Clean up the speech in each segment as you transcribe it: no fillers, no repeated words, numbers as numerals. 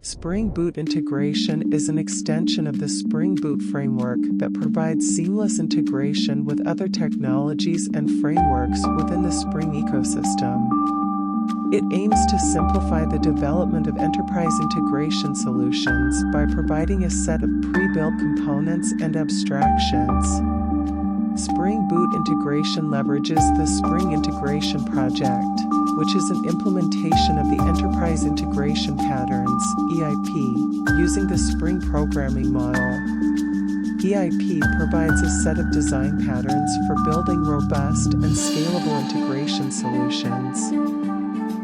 Spring Boot integration is an extension of the Spring Boot framework that provides seamless integration with other technologies and frameworks within the Spring ecosystem. It aims to simplify the development of enterprise integration solutions by providing a set of pre-built components and abstractions. Spring Boot integration leverages the Spring Integration Project, which is an implementation of the Enterprise Integration Patterns (EIP), using the Spring programming model. EIP provides a set of design patterns for building robust and scalable integration solutions.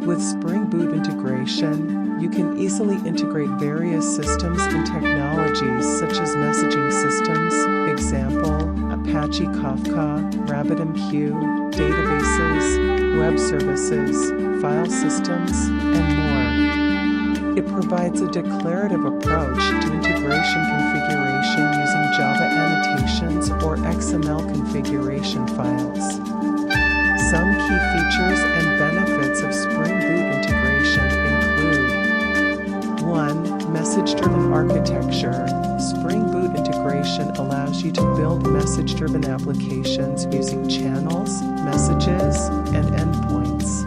With Spring Boot integration, you can easily integrate various systems and technologies such as messaging systems, example, Apache Kafka, RabbitMQ, databases, web services, file systems, and more. It provides a declarative approach to integration configuration using Java annotations or XML configuration files. Some key features and benefits of Spring Boot integration include 1. Message-driven architecture. Spring Boot integration allows you to build message-driven applications using channels, messages, and endpoints.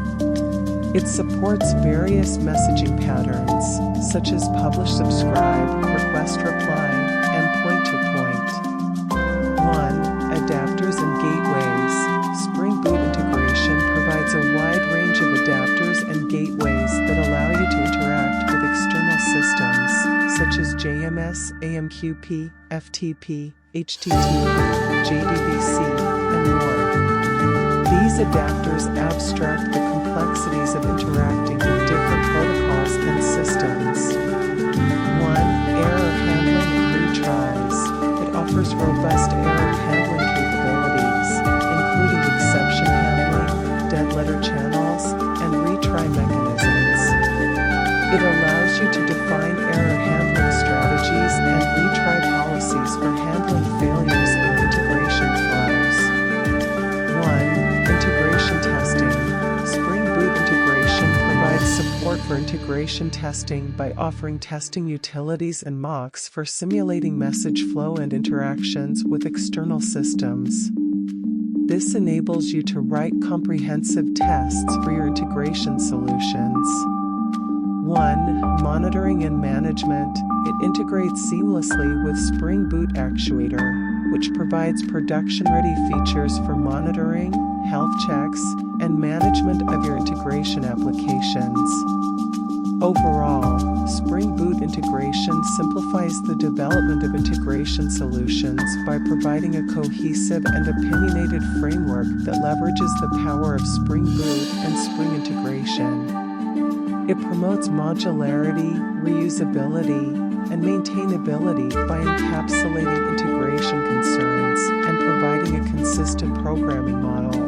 It supports various messaging patterns, such as publish-subscribe, request-reply, and point-to-point. 1. Adapters and gateways. Spring Boot integration provides a wide range of adapters and gateways that allow you to interact with external systems, such as JMS, AMQP, FTP, HTTP, JDBC, and more. These adapters abstract the complexities of interacting with different protocols and systems. 1. Error handling and retries. It offers robust error handling capabilities, including exception handling, dead letter channels, and retry mechanisms. It allows you to define error handling strategies and retry policies for handling failures in integration flows. 1. Integration testing. Spring Boot integration provides support for integration testing by offering testing utilities and mocks for simulating message flow and interactions with external systems. This enables you to write comprehensive tests for your integration solutions. 1. Monitoring and management. It integrates seamlessly with Spring Boot Actuator, which provides production-ready features for monitoring, health checks, and management of your integration applications. Overall, Spring Boot integration simplifies the development of integration solutions by providing a cohesive and opinionated framework that leverages the power of Spring Boot and Spring integration. It promotes modularity, reusability, and maintainability by encapsulating integration concerns and providing a consistent programming model.